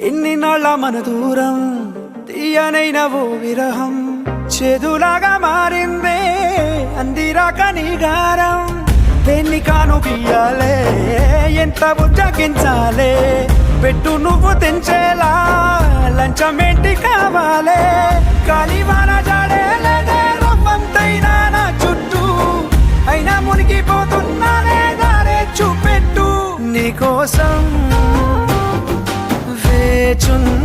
ఎన్ని నాళ్ళ మన దూరం తీయనైన ఓ విరహం చేదులాగా మారిందే అందిరాక నీ గారం దేన్ని కాను బియ్యాలే ఎంత బుజ్జగించాలే పెట్టు నువ్వు తెంచేలా లంచమేంటి కావాలే కాలివాన జాడేలేదే రవ్వంతైనా నా చుట్టూ అయినా మునిగిపోతున్నానే దారే చూపెట్టు నీకోసం వేచున్న